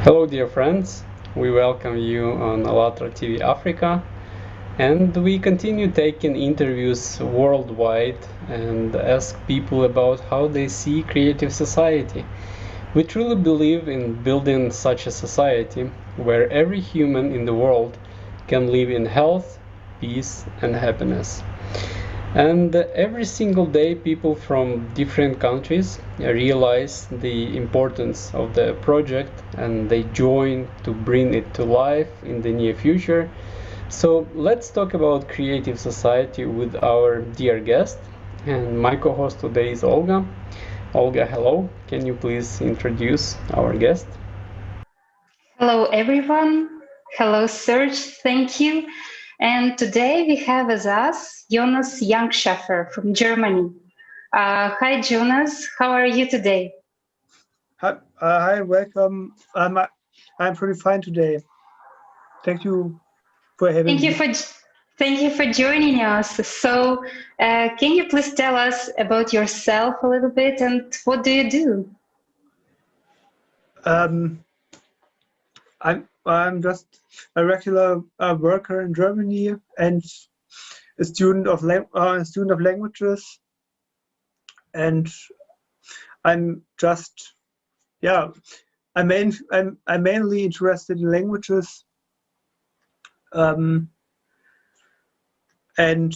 Hello dear friends, we welcome you on ALLATRA TV Africa, and we continue taking interviews worldwide and ask people about how they see creative society. We truly believe in building such a society where every human in the world can live in health, peace and happiness. And every single day people from different countries realize the importance of the project and they join to bring it to life in the near future. So let's talk about creative society with our dear guest. And my co-host today is Olga. Olga, hello. Can you please introduce our guest? Hello, everyone. Hello, Serge. Thank you. And today we have with us Jonas Jungschaffer from Germany. Hi, Jonas. How are you today? Hi, welcome. I'm pretty fine today. Thank you for having me. Thank you for joining us. So, can you please tell us about yourself a little bit and what do you do? I'm just a regular worker in Germany and a student of languages, and I'm just I'm mainly interested in languages, and in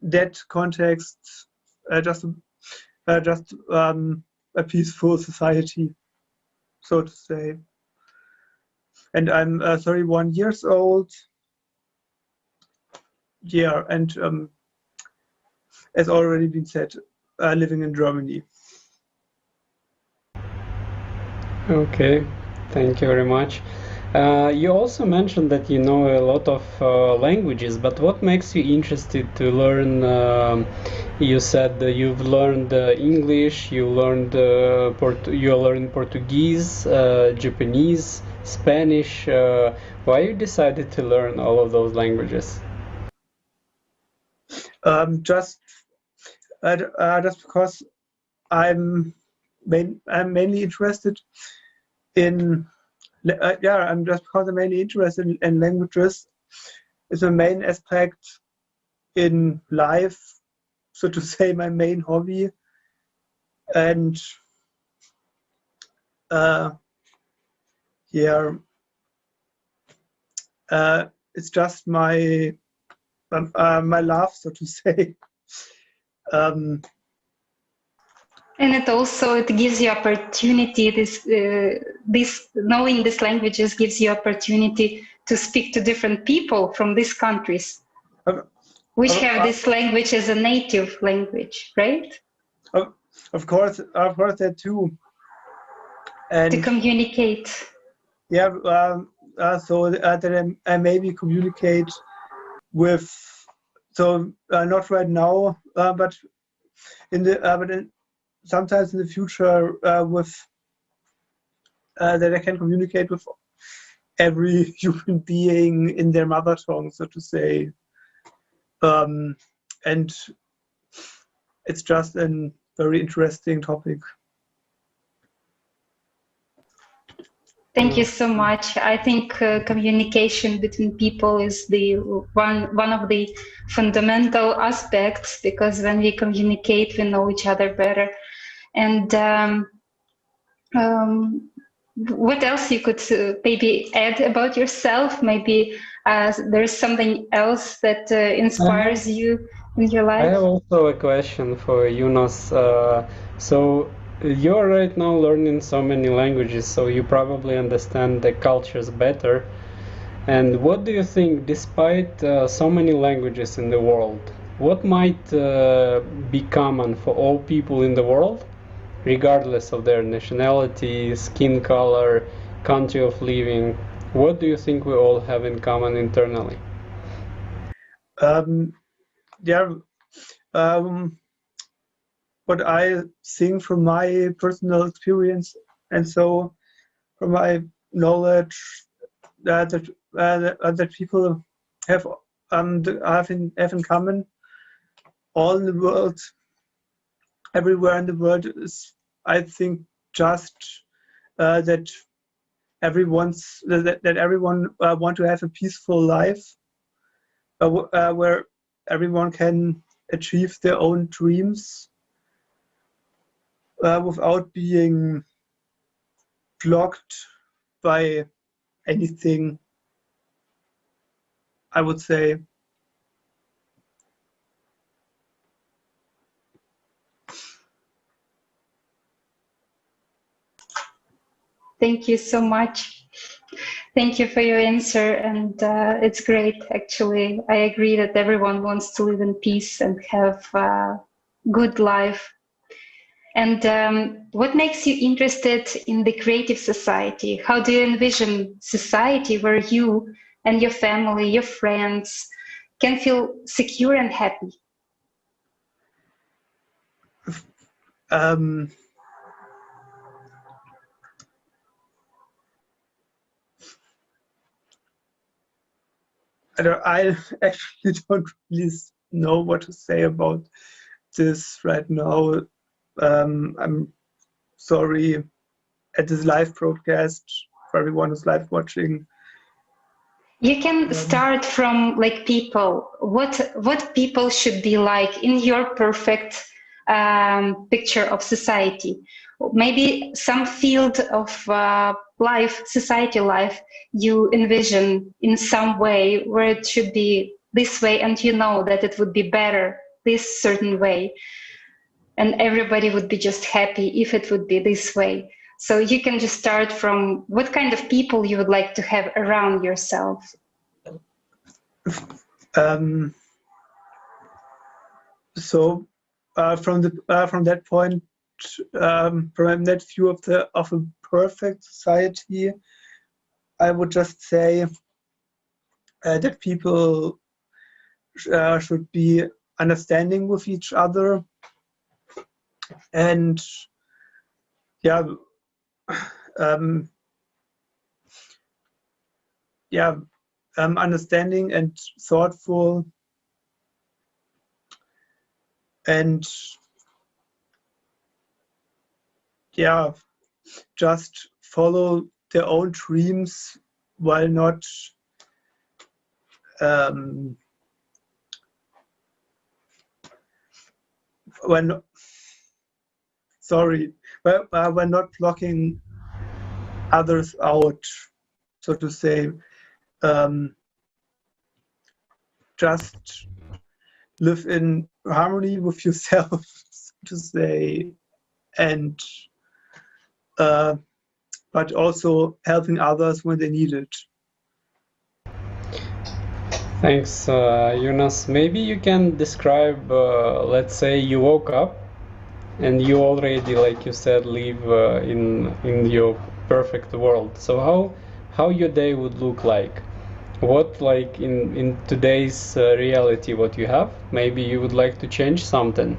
that context, just a peaceful society, so to say. And I'm 31 years old. Yeah, and as already been said, living in Germany. Okay, thank you very much. You also mentioned that you know a lot of languages, but what makes you interested to learn? You said that you've learned English, you learned Portuguese, Japanese, Spanish. Why you decided to learn all of those languages? Just because I'm mainly interested in I'm just because I'm mainly interested in languages. It's a main aspect in life, so to say, my main hobby. And it's just my my love, so to say. And it gives you opportunity. This knowing these languages gives you opportunity to speak to different people from these countries, which have this language as a native language, right? Of course, that too. And to communicate. Yeah, so that I maybe communicate with. So not right now, but sometimes in the future with that I can communicate with every human being in their mother tongue, so to say. And it's just a very interesting topic. Thank you so much. I think communication between people is the one of the fundamental aspects, because when we communicate, we know each other better. And what else you could maybe add about yourself? Maybe there's something else that inspires you in your life? I have also a question for Jonas. So you're right now learning so many languages, so you probably understand the cultures better. And what do you think, despite so many languages in the world, what might be common for all people in the world, regardless of their nationality, skin color, country of living? What do you think we all have in common internally? What I think from my personal experience, and so from my knowledge, that people have in common, all in the world, everywhere in the world, is, I think, just that everyone want to have a peaceful life, where everyone can achieve their own dreams without being blocked by anything, I would say. Thank you so much. Thank you for your answer, and it's great, actually. I agree that everyone wants to live in peace and have a good life. And what makes you interested in the creative society? How do you envision society where you and your family, your friends can feel secure and happy? I actually don't really know what to say about this right now. I'm sorry at this live broadcast for everyone who's live watching. You can start from like people. What people should be like in your perfect picture of society? Maybe some field of life, society life, you envision in some way where it should be this way, and you know that it would be better this certain way, and everybody would be just happy if it would be this way. So you can just start from what kind of people you would like to have around yourself. So from that point, from that view of a perfect society, I would just say that people should be understanding with each other, and understanding and thoughtful, and just follow their own dreams while not we're not blocking others out, so to say. Just live in harmony with yourself, so to say, and but also helping others when they need it. Thanks, Jonas. Maybe you can describe, let's say you woke up and you already, like you said, live in your perfect world. So how your day would look like? What, like in today's reality, what you have? Maybe you would like to change something,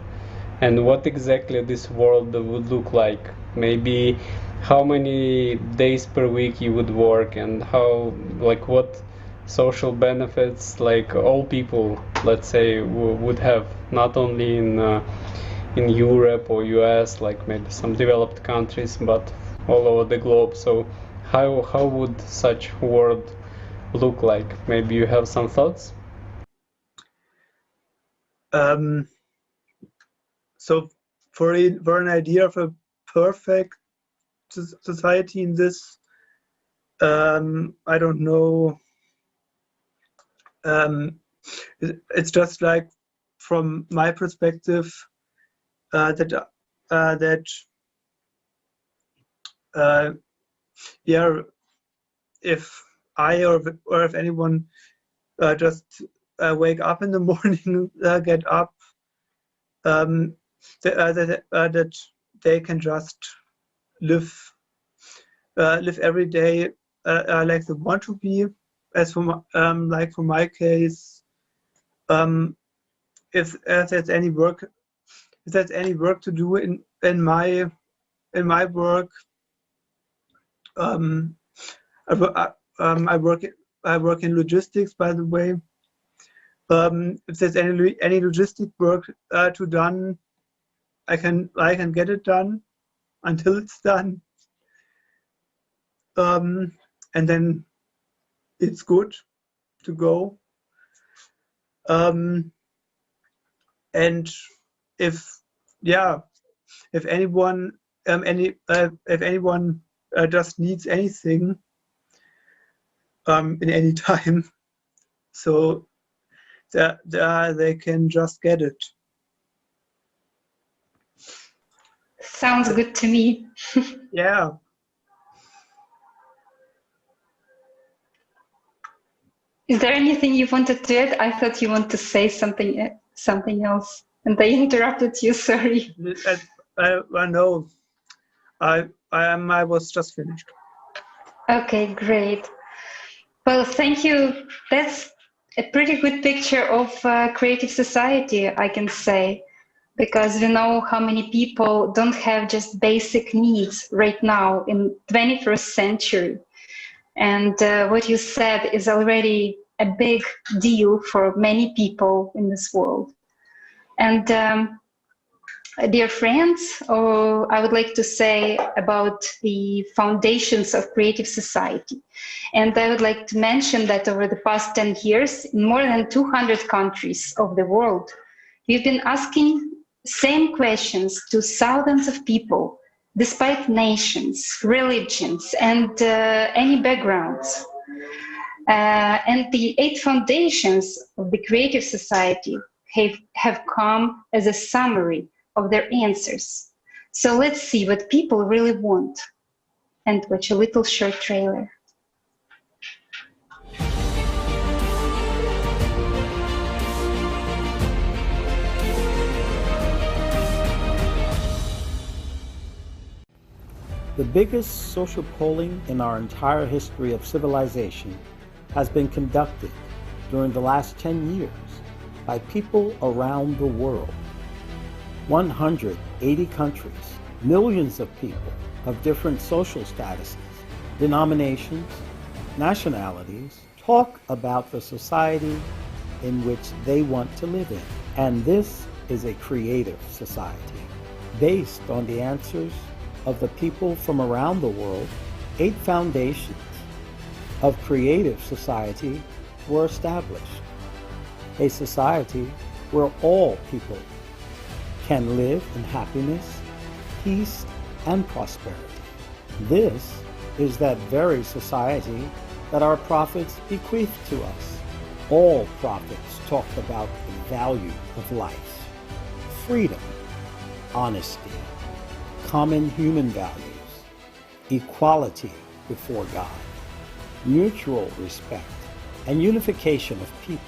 and what exactly this world would look like? Maybe how many days per week you would work, and how, like, what social benefits, like all people, let's say, would have, not only in Europe or US, like maybe some developed countries, but all over the globe. So how would such world look like? Maybe you have some thoughts? So for an idea of a perfect society in this, I don't know. It's just like, from my perspective, if I or if anyone just wake up in the morning, get up, that they can just live every day like they want to be. As for like for my case, if there's any work to do in my work, I work in logistics, by the way. If there's any logistic work to done, I can get it done until it's done. and then it's good to go. And if anyone just needs anything in any time, so they can just get it. Sounds good to me. Yeah. Is there anything you wanted to add? I thought you wanted to say something else, and I interrupted you. Sorry. No, I was just finished. Okay, great. Well, thank you. That's a pretty good picture of creative society, I can say, because we know how many people don't have just basic needs right now in 21st century. And what you said is already a big deal for many people in this world. And dear friends, I would like to say about the foundations of creative society. And I would like to mention that over the past 10 years, in more than 200 countries of the world, we've been asking same questions to thousands of people, despite nations, religions, and any backgrounds. And the 8 foundations of the creative society have come as a summary of their answers. So let's see what people really want and watch a little short trailer. The biggest social polling in our entire history of civilization has been conducted during the last 10 years by people around the world. 180 countries, millions of people of different social statuses, denominations, nationalities, talk about the society in which they want to live in. And this is a creative society. Based on the answers of the people from around the world, 8 foundations of creative society were established. A society where all people can live in happiness, peace, and prosperity. This is that very society that our prophets bequeathed to us. All prophets talked about the value of life, freedom, honesty, common human values, equality before God, mutual respect, and unification of people,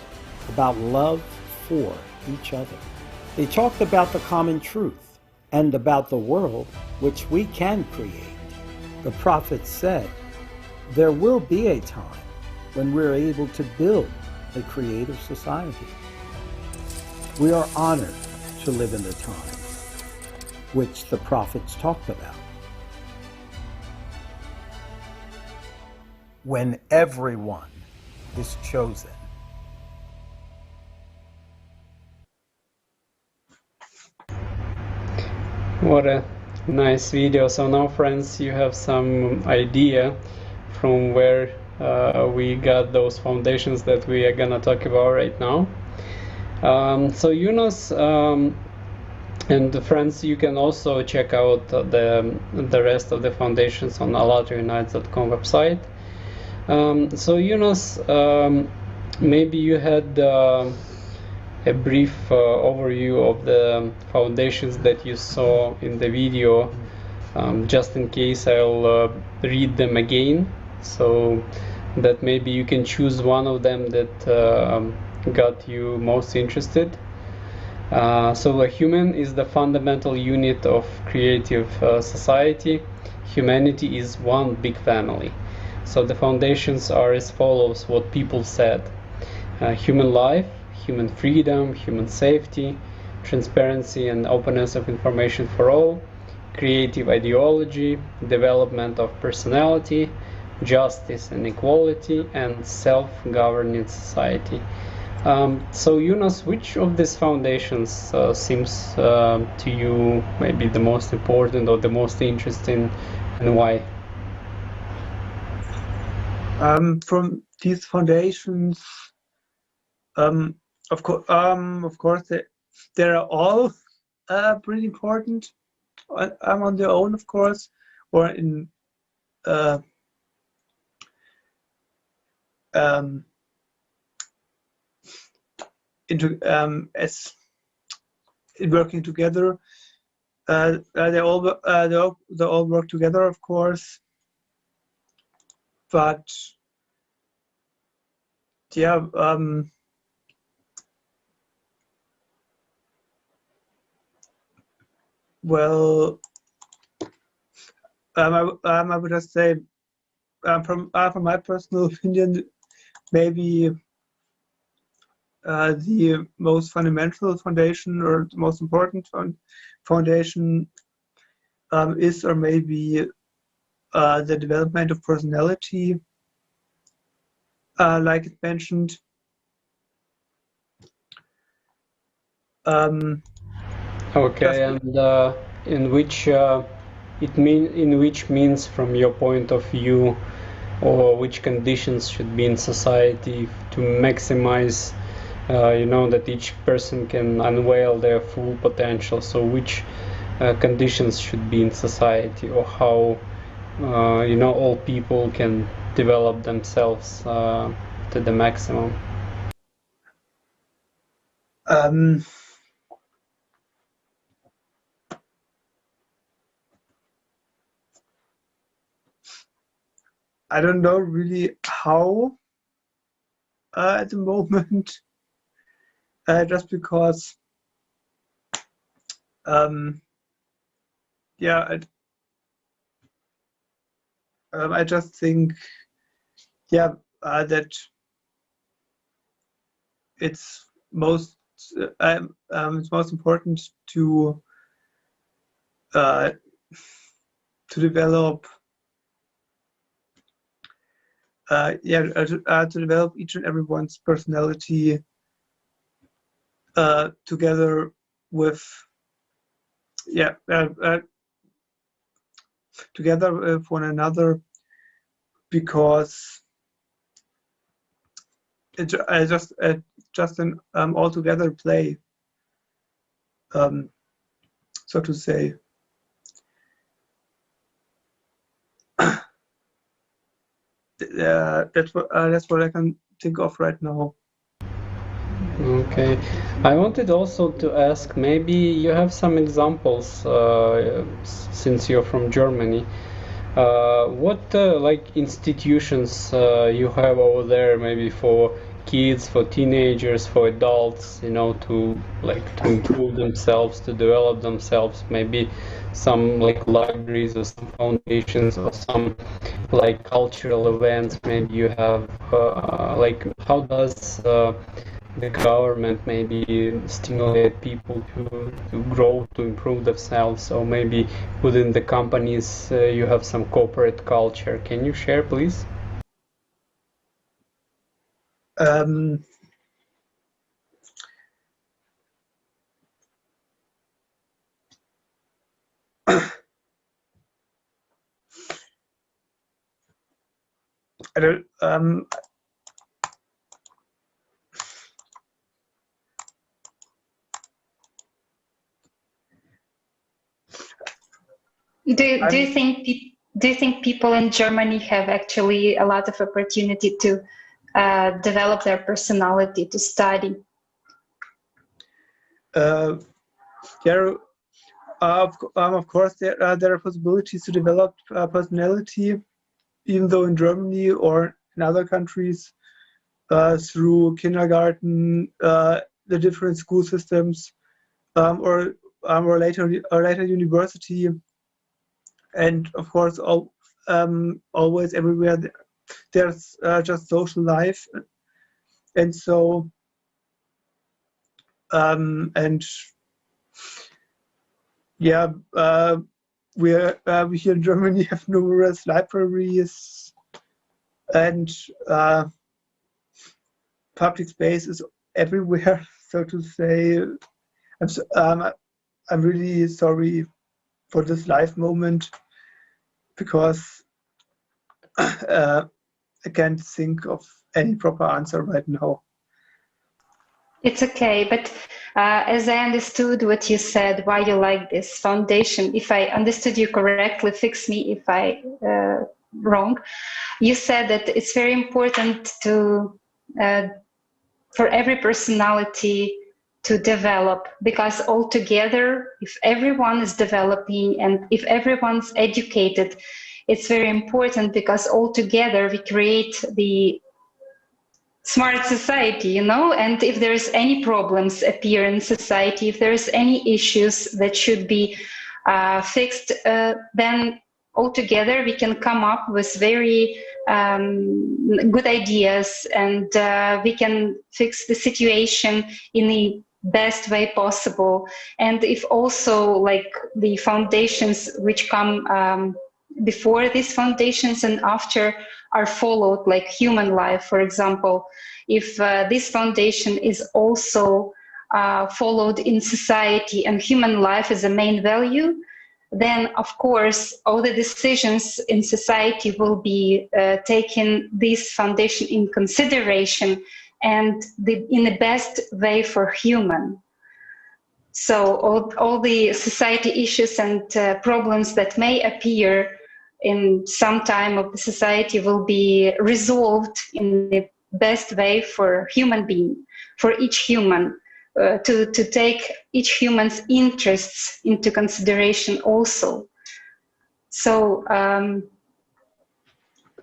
about love for each other. They talked about the common truth and about the world which we can create. The prophets said, there will be a time when we're able to build a creative society. We are honored to live in the time which the prophets talked about, when everyone is chosen. What a nice video. So now, friends, you have some idea from where we got those foundations that we are gonna talk about right now. So Jonas and friends, you can also check out the rest of the foundations on ALLATRAunites.com website. So Jonas, maybe you had a brief overview of the foundations that you saw in the video. Just in case, I'll read them again, so that maybe you can choose one of them that got you most interested. So a human is the fundamental unit of creative society. Humanity is one big family. So the foundations are as follows, what people said. Human life, human freedom, human safety, transparency and openness of information for all, creative ideology, development of personality, justice and equality, and self-governing society. So Jonas, which of these foundations seems to you maybe the most important or the most interesting, and why? From these foundations, of course, they are all pretty important. On their own, of course, or in as in working together. They all work together, of course, but yeah, well, I would just say, from my personal opinion, maybe the most fundamental foundation or the most important foundation is or maybe the development of personality, like it mentioned. Okay, and in which means from your point of view, or which conditions should be in society to maximize, that each person can unveil their full potential. So which conditions should be in society, or how all people can develop themselves to the maximum? I don't know really how at the moment, just because, yeah, I just think, yeah, that it's most important to develop. To develop each and everyone's personality together with, together with one another, because it's just an all-together play, so to say. That's what I can think of right now. Okay, I wanted also to ask, maybe you have some examples, since you're from Germany. What like institutions you have over there, maybe for kids, for teenagers, for adults, to improve themselves, to develop themselves, maybe some like libraries or some foundations or some like cultural events maybe you have, like how does the government maybe stimulate people to grow, to improve themselves, or maybe within the companies you have some corporate culture. Can you share, please? I don't, Do you think people in Germany have actually a lot of opportunity to develop their personality, to study? Of course, there are possibilities to develop personality, even though in Germany or in other countries, through kindergarten, the different school systems, or later university, and of course, always everywhere there's just social life, and so and yeah, we here in Germany have numerous libraries, and public space is everywhere, so to say. I'm really sorry for this live moment, because I can't think of any proper answer right now. It's okay, but as I understood what you said, why you like this foundation, if I understood you correctly, fix me if I wrong. You said that it's very important to for every personality to develop, because altogether, if everyone is developing and if everyone's educated, it's very important, because altogether we create the smart society, you know, and if there's any problems appear in society, if there's any issues that should be fixed, then altogether we can come up with very good ideas, and we can fix the situation in the best way possible. And if also like the foundations which come before these foundations and after are followed, like human life, for example, if this foundation is also followed in society and human life is a main value, then of course all the decisions in society will be taking this foundation in consideration and in the best way for human. So all the society issues and problems that may appear in some time of the society will be resolved in the best way for human being, for each human, to take each human's interests into consideration also. So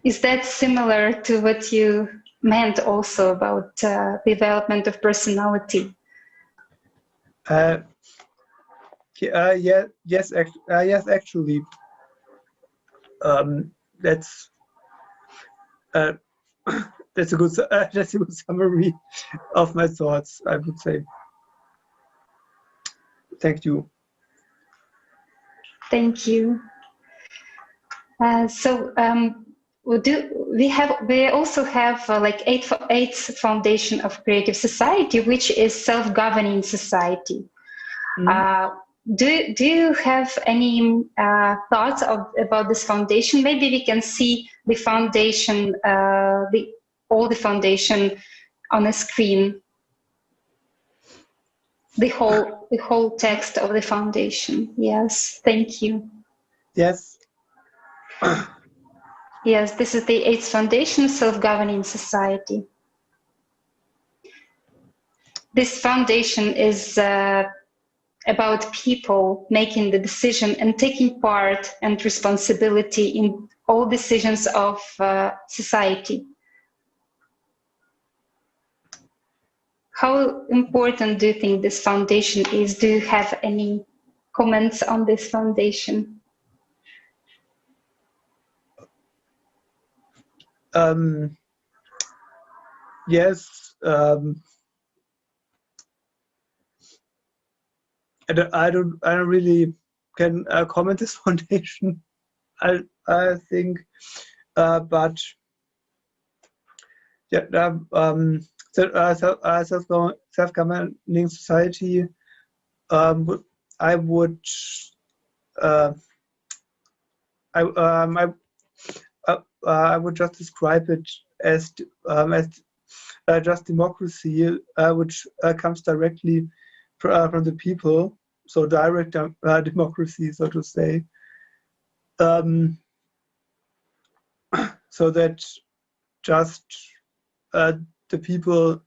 is that similar to what you meant also about development of personality? Yes, actually. That's a good summary of my thoughts, I would say. Thank you. Thank you. We also have like eighth foundation of creative society, which is self-governing society. Mm-hmm. Do you have any thoughts about this foundation? Maybe we can see the foundation, all the foundation on the screen. The whole text of the foundation. Yes, thank you. Yes. Yes, this is the eighth foundation, self-governing society. This foundation is about people making the decision and taking part and responsibility in all decisions of society. How important do you think this foundation is? Do you have any comments on this foundation? Yes. I don't really can comment this foundation. I think, but yeah, self-governing society. I would just describe it as just democracy, which comes directly from the people. So direct democracy, so to say, so that just the people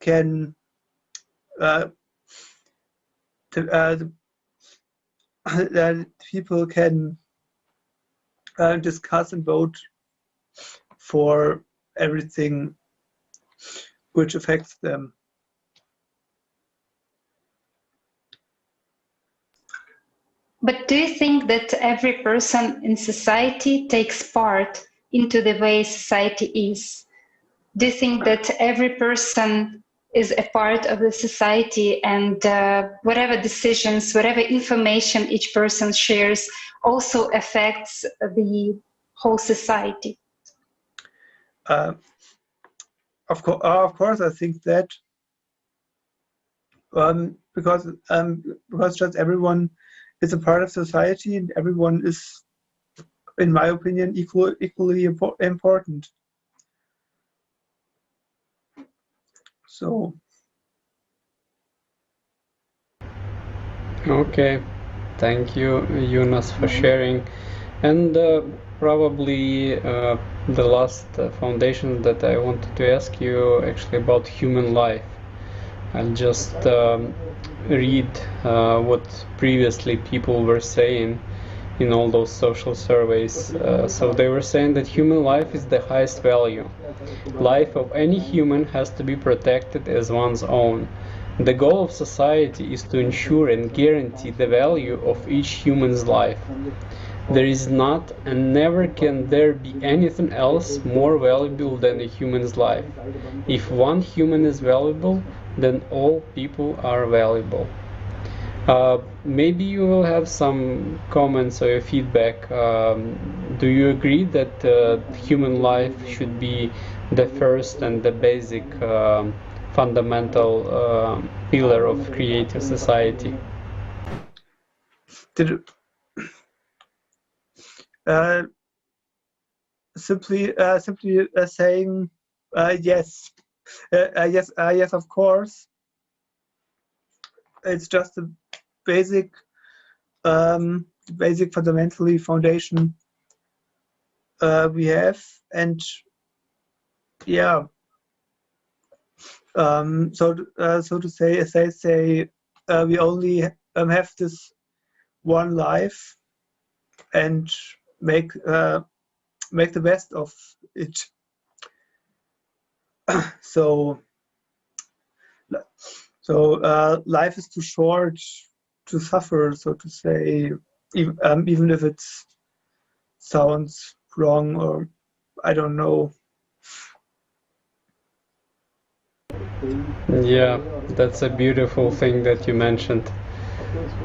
can discuss and vote for everything which affects them. But do you think that every person in society takes part into the way society is? Do you think that every person is a part of the society, and whatever decisions, whatever information each person shares also affects the whole society? Of course, I think that because just everyone is a part of society, and everyone is, in my opinion, equally important. So. Okay, thank you, Jonas, for sharing. And probably the last foundation that I wanted to ask you actually about human life. I'll just read what previously people were saying in all those social surveys. So they were saying that human life is the highest value. Life of any human has to be protected as one's own. The goal of society is to ensure and guarantee the value of each human's life. There is not and never can there be anything else more valuable than a human's life. If one human is valuable, then all people are valuable. Maybe you will have some comments or feedback. Do you agree that human life should be the first and the basic fundamental pillar of creative society? Simply saying yes, yes, of course. It's just a basic fundamentally foundation we have, and yeah. So to say, as they say, we only have this one life, and make the best of it. So life is too short to suffer, so to say, even if it sounds wrong, or I don't know. Yeah, that's a beautiful thing that you mentioned.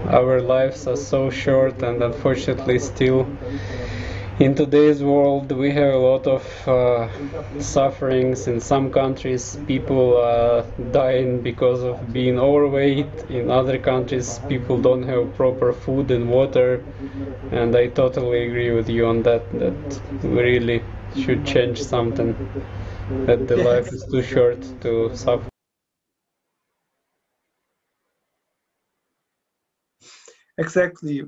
Our lives are so short, and unfortunately still in today's world we have a lot of sufferings. In some countries people are dying because of being overweight. In other countries people don't have proper food and water, and I totally agree with you on that we really should change something, that the life is too short to suffer. Exactly.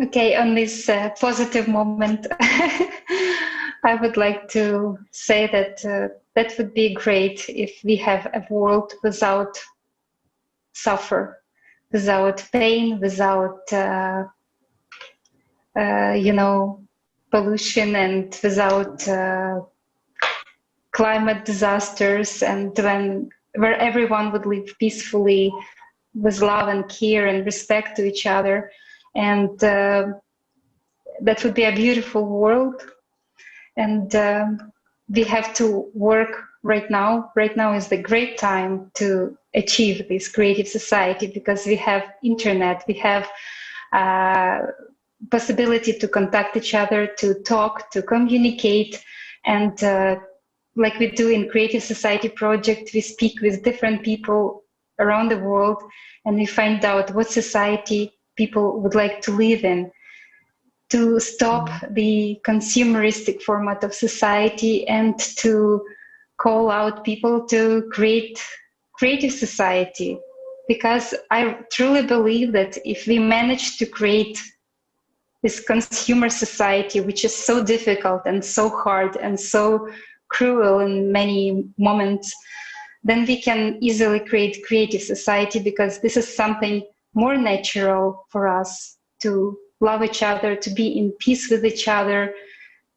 Okay, on this positive moment, I would like to say that that would be great if we have a world without suffer, without pain, without pollution, and without climate disasters, and where everyone would live peacefully with love and care and respect to each other. And that would be a beautiful world. And we have to work right now. Right now is the great time to achieve this creative society, because we have internet, we have possibility to contact each other, to talk, to communicate. And like we do in Creative Society Project, we speak with different people around the world, and we find out what society people would like to live in, to stop the consumeristic format of society, and to call out people to create creative society. Because I truly believe that if we manage to create this consumer society, which is so difficult and so hard and so cruel in many moments, then we can easily create creative society, because this is something more natural for us, to love each other, to be in peace with each other,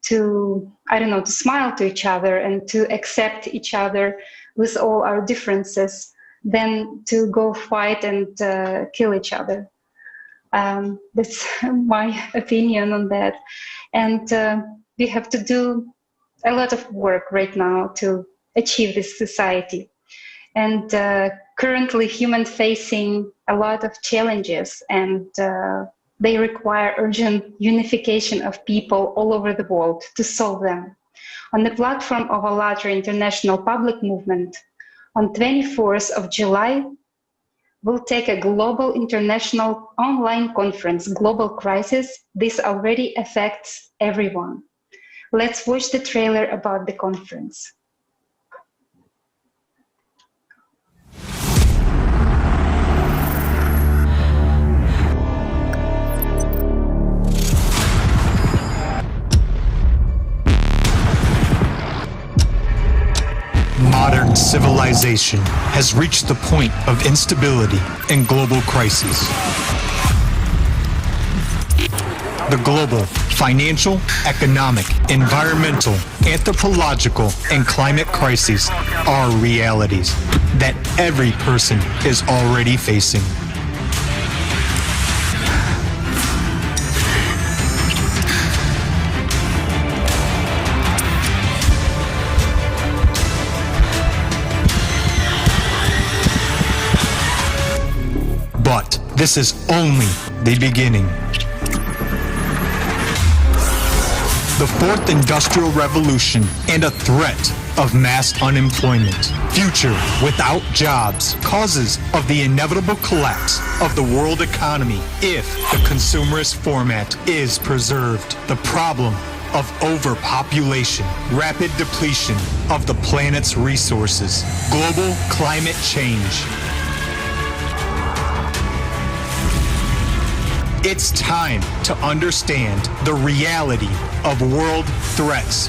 to, I don't know, to smile to each other and to accept each other with all our differences, than to go fight and kill each other. That's my opinion on that. And we have to do a lot of work right now to achieve this society. And currently humans facing a lot of challenges, and they require urgent unification of people all over the world to solve them. On the platform of ALLATRA International Public Movement, on 24th of July, will take a global international online conference, Global Crisis. This already affects everyone. Let's watch the trailer about the conference. Modern civilization has reached the point of instability and global crises. The global financial, economic, environmental, anthropological, and climate crises are realities that every person is already facing. But this is only the beginning. The fourth industrial revolution and a threat of mass unemployment, future without jobs, causes of the inevitable collapse of the world economy if the consumerist format is preserved, the problem of overpopulation, rapid depletion of the planet's resources, global climate change. It's time to understand the reality of world threats.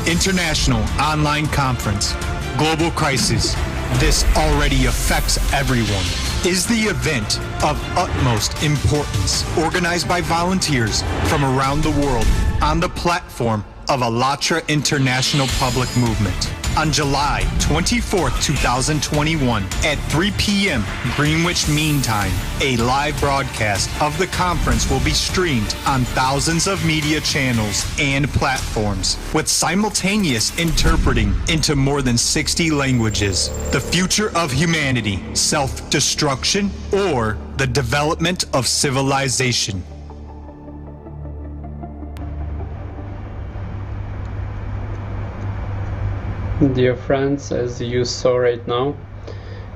International online conference, Global Crisis. This already affects everyone. Is the event of utmost importance, organized by volunteers from around the world on the platform of ALLATRA International Public Movement. On July 24th, 2021 at 3 p.m. Greenwich Mean Time, a live broadcast of the conference will be streamed on thousands of media channels and platforms with simultaneous interpreting into more than 60 languages. The future of humanity, self-destruction, or the development of civilization. Dear friends, as you saw right now,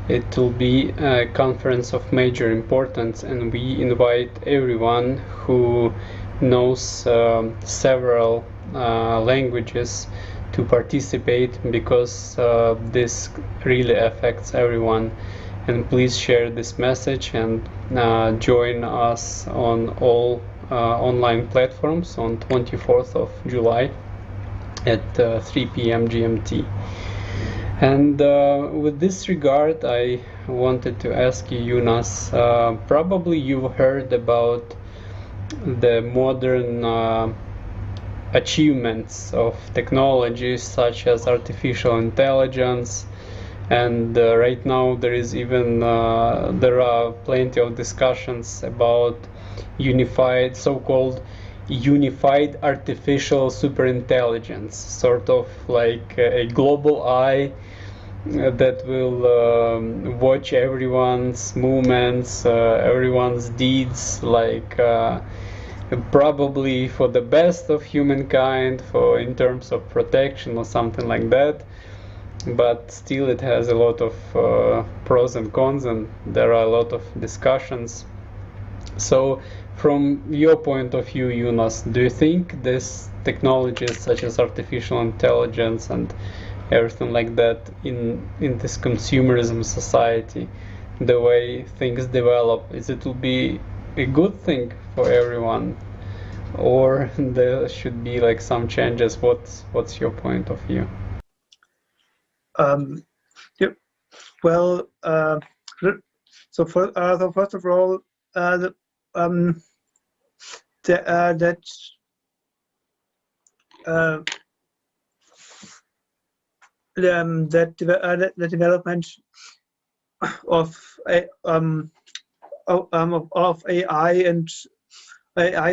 it will be a conference of major importance, and we invite everyone who knows several languages to participate, because this really affects everyone. And please share this message and join us on all online platforms on 24th of July at 3 p.m. GMT. And with this regard, I wanted to ask you, Jonas, probably you've heard about the modern achievements of technologies such as artificial intelligence, and right now there is even there are plenty of discussions about unified, so-called unified artificial superintelligence, sort of like a global eye that will watch everyone's movements, everyone's deeds, like probably for the best of humankind, for in terms of protection or something like that. But still it has a lot of pros and cons, and there are a lot of discussions. So from your point of view, Jonas, do you think this technologies such as artificial intelligence and everything like that in this consumerism society, the way things develop, it will be a good thing for everyone, or there should be like some changes? What's your point of view? Yeah, well, so first of all, that the development of AI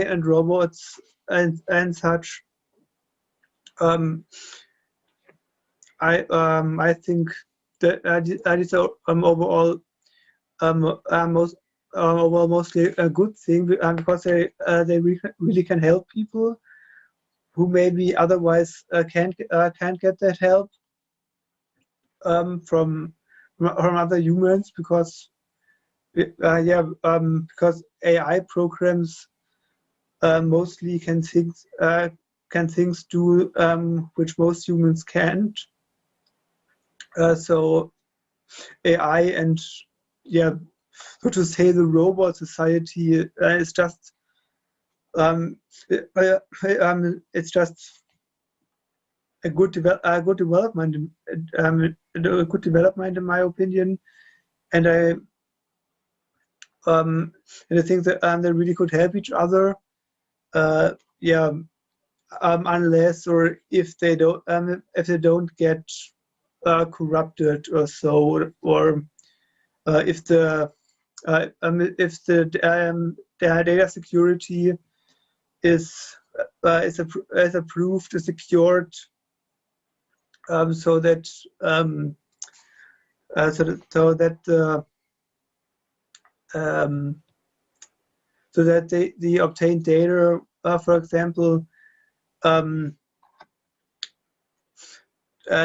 and robots and such, I think that is overall mostly a good thing, because they really can help people who maybe otherwise can't get that help from from other humans, because because AI programs mostly can things do which most humans can't. So AI and so to say the robot society is just it's just a good development, in my opinion, and I think that they really could help each other. Unless or if they don't get corrupted or so, or if the data security is approved, is secured, so that the obtained data, for example,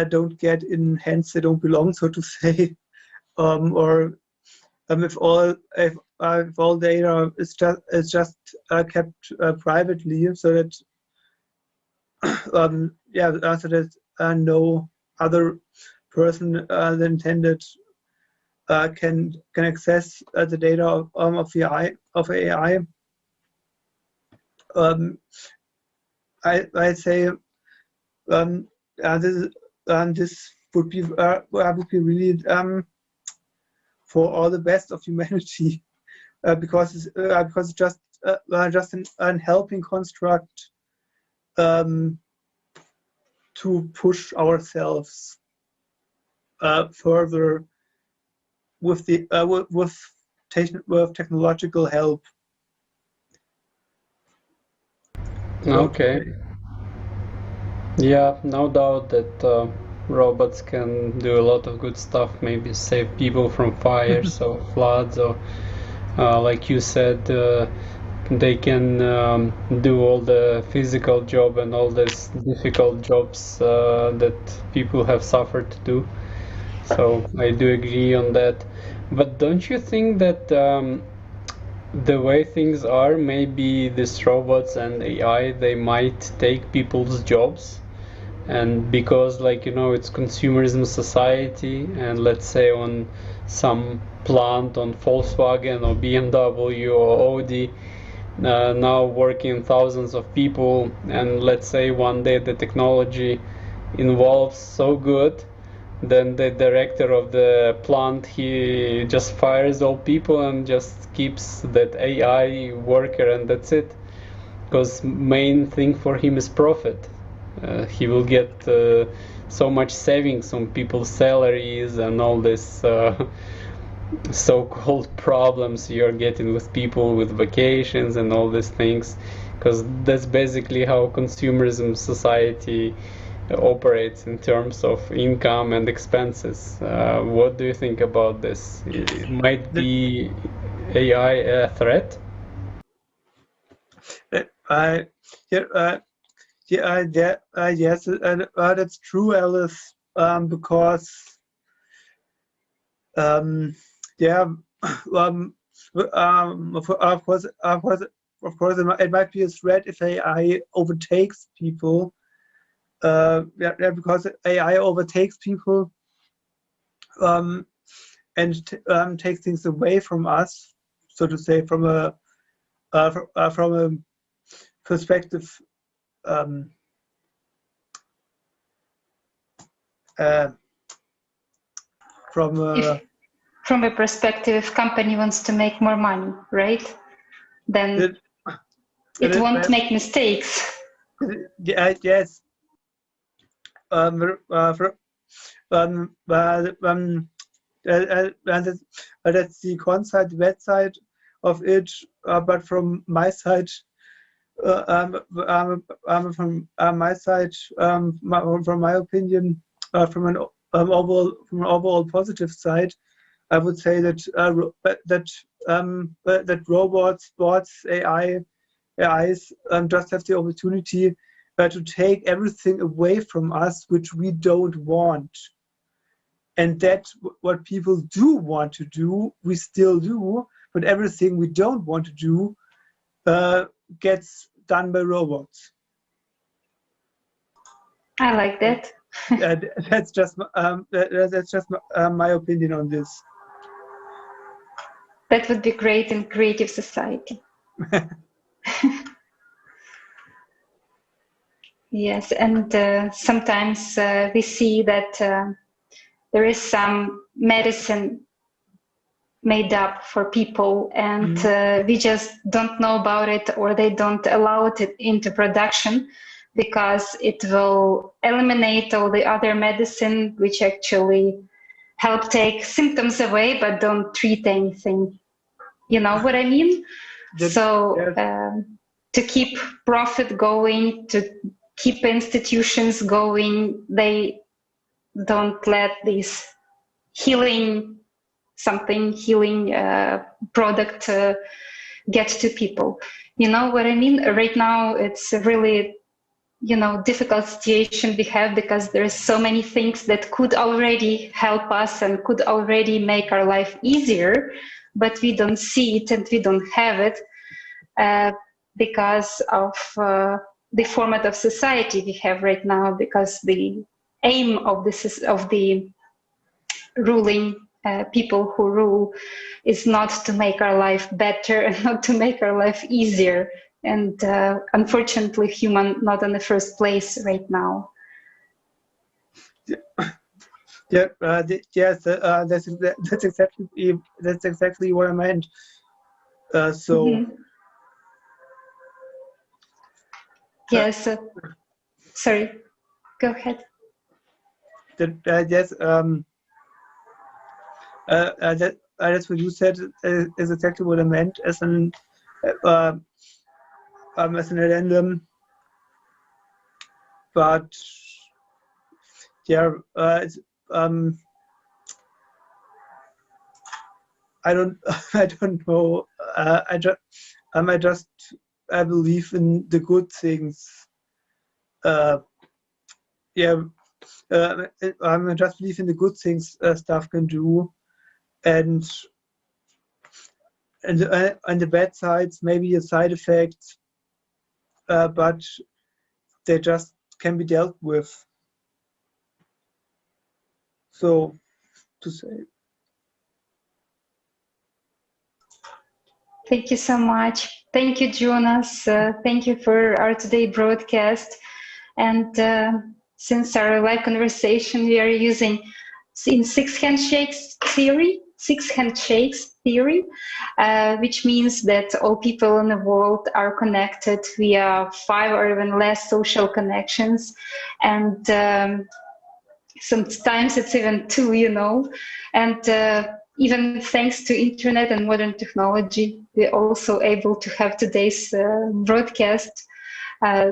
don't get in hands they don't belong, so to say, or if all data is just kept privately, so that so that no other person than intended can access the data of AI. I say this would be really for all the best of humanity, because it's just an helping construct to push ourselves further with technological help. Okay. Yeah, no doubt that robots can do a lot of good stuff, maybe save people from fires or floods, or like you said, they can do all the physical job and all these difficult jobs that people have suffered to do. So I do agree on that. But don't you think that the way things are, maybe these robots and AI, they might take people's jobs? And because, like, it's consumerism society, and let's say on some plant on Volkswagen or BMW or Audi, now working thousands of people, and let's say one day the technology involves so good, then the director of the plant, he just fires all people and just keeps that AI worker, and that's it, because main thing for him is profit. He will get so much savings on people's salaries and all this so-called problems you're getting with people with vacations and all these things, because that's basically how consumerism society operates in terms of income and expenses. What do you think about this? It might be AI a threat? Yes, and that's true, Alice, because of course, it might be a threat if AI overtakes people. Because AI overtakes people and takes things away from us, so to say, from a perspective. From a perspective, company wants to make more money, right? Then it won't make mistakes. Yes. That's the con side, the bad side of it. But from my side, from my opinion, from an overall positive side, I would say that robots, bots, AIs just have the opportunity to take everything away from us which we don't want, and that what people do want to do, we still do, but everything we don't want to do gets done by robots. I like that. That's just my opinion on this. That would be great in creative society. Yes, and sometimes we see that there is some medicine made up for people, and we just don't know about it, or they don't allow it into production because it will eliminate all the other medicine which actually help take symptoms away but don't treat anything. You know what I mean? To keep profit going, to keep institutions going, they don't let this healing product get to people. You know what I mean? Right now it's a really, difficult situation we have, because there's so many things that could already help us and could already make our life easier, but we don't see it and we don't have it because of the format of society we have right now, because the aim of the ruling people who rule is not to make our life better and not to make our life easier. And unfortunately, human not in the first place right now. Yeah, yes, that's exactly what I meant. Yes. Sorry. Go ahead. Yes. That's what you said is exactly what I meant as an addendum. But yeah, I don't know. I believe in the good things. I just believe in the good things stuff can do, and the bad sides, maybe a side effect, but they just can be dealt with. So to say. Thank you so much. Thank you, Jonas. Thank you for our today broadcast. And since our live conversation, we are using in six handshakes theory, which means that all people in the world are connected via 5 or even less social connections. And sometimes it's even 2, and even thanks to internet and modern technology, we're also able to have today's broadcast.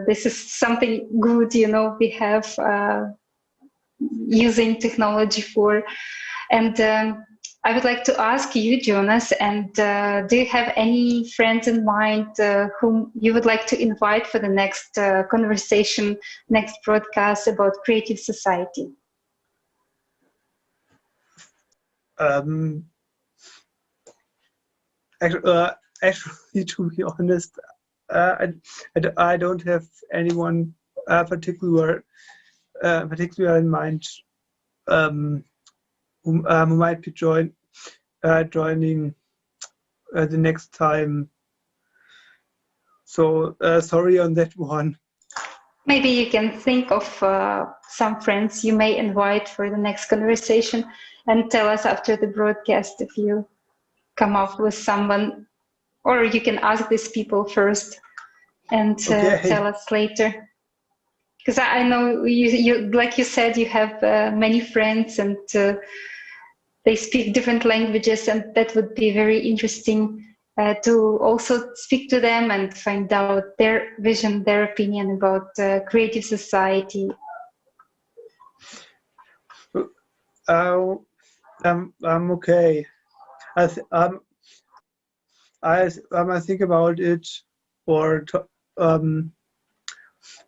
This is something good, we have using technology for. And I would like to ask you, Jonas, and do you have any friends in mind whom you would like to invite for the next conversation, next broadcast about creative society? Actually, to be honest, I don't have anyone particular in mind who might be joining the next time. So sorry on that one. Maybe you can think of some friends you may invite for the next conversation and tell us after the broadcast if you come up with someone, or you can ask these people first and tell us later. Because I know you, like you said, you have many friends and they speak different languages, and that would be very interesting to also speak to them and find out their vision, their opinion about creative society. I'm okay. I think about it, or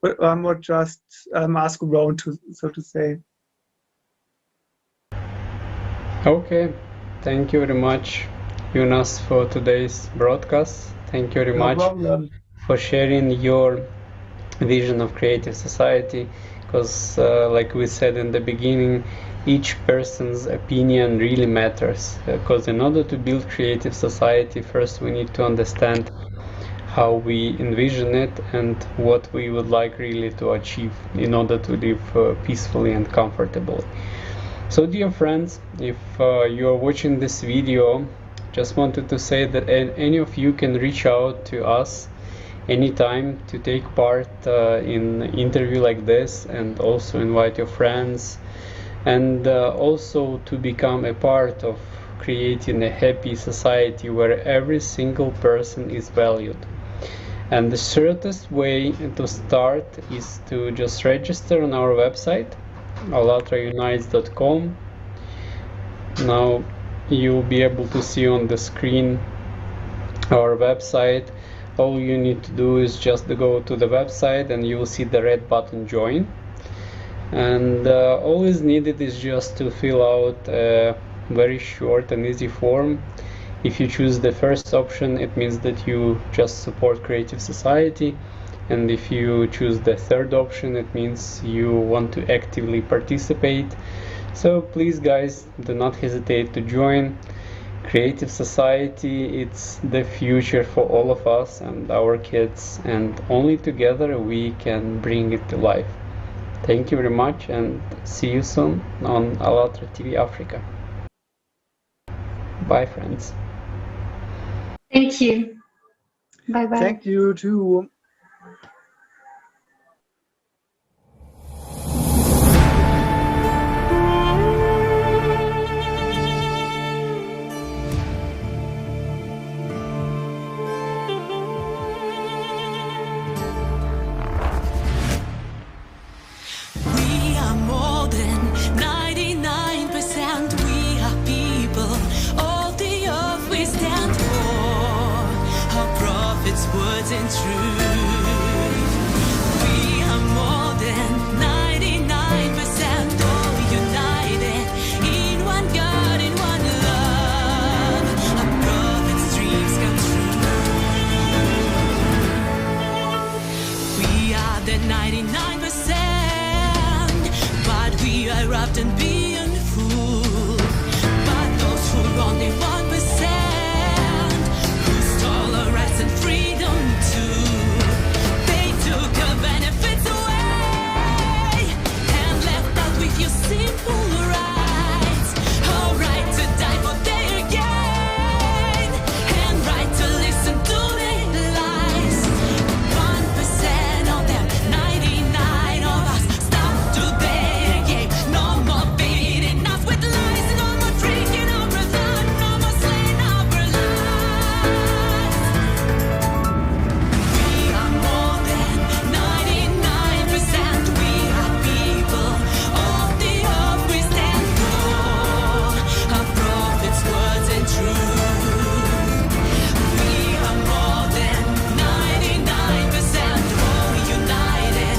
not just ask around, so to say. Okay, thank you very much, Jonas, for today's broadcast. Thank you very No much problem. for sharing your vision of creative society, because like we said in the beginning, each person's opinion really matters, because in order to build creative society, first we need to understand how we envision it and what we would like really to achieve in order to live peacefully and comfortably. So dear friends, if you are watching this video, just wanted to say that any of you can reach out to us anytime to take part in an interview like this, and also invite your friends, and also to become a part of creating a happy society where every single person is valued. And the shortest way to start is to just register on our website, ALLATRAunites.com. Now you'll be able to see on the screen our website. All you need to do is just to go to the website and you will see the red button join, and all is needed is just to fill out a very short and easy form. If you choose the first option, it means that you just support creative society, and if you choose the third option, it means you want to actively participate. So please guys, do not hesitate to join. Creative society, it's the future for all of us and our kids, and only together we can bring it to life. Thank you very much, and see you soon on ALLATRA TV Africa. Bye friends. Thank you. Bye-bye. Thank you too. We are more than 99%. We are people. All the earth we stand for. Our prophets' words and truth. We are more than 99%. All united in one God, in one love. Our prophets' dreams come true. We are the 99%. But we are often being fooled by those who are only 1%, whose tolerance and freedom too. They took our benefits away and left us with your simple rights. Our right to die for their gain, and right to listen to their lies. 1% of them, 99 of us. Stop today, yeah. No more beating us with lies. No more drinking our blood. No more slaying our lives. We are more than 99%. We are people. All the earth we stand for. Our prophets' words and truth. We are more than 99%. All united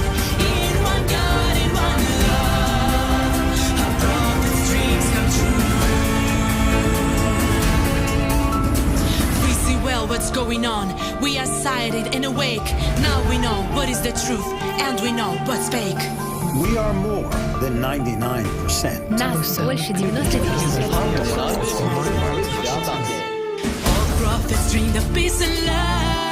in one God, in one love. Our prophets' dreams come true. We see well what's going on. We are sighted and awake. Now we know what is the truth, and we know what's fake. We are more than 99%. Нас больше 99%. All prophets dreamed of peace and love.